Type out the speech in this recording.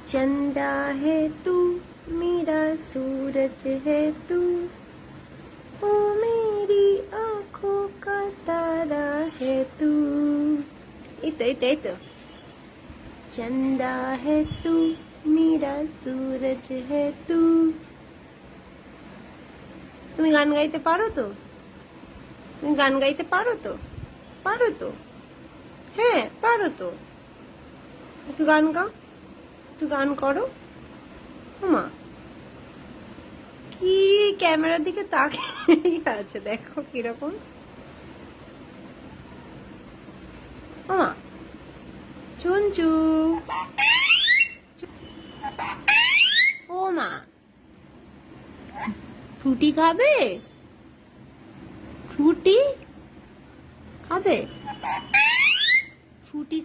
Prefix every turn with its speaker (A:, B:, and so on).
A: चंदा है तू मेरा सूरज है तू ओ मेरी आंखों का तारा है तू तो चंदा है तू मेरा सूरज है तू তুমি গান গাইতে পারো তো তুমি গান গাইতে পারো তো হ্যাঁ পারো তো একটু গান গাও একটু গান করো মা কি ক্যামেরার দিকে তাকিয়ে আছে দেখো কিরকম মা চুনচু ও মা ফ্রুটি খাবে ফ্রুটি খাবে ফ্রুটি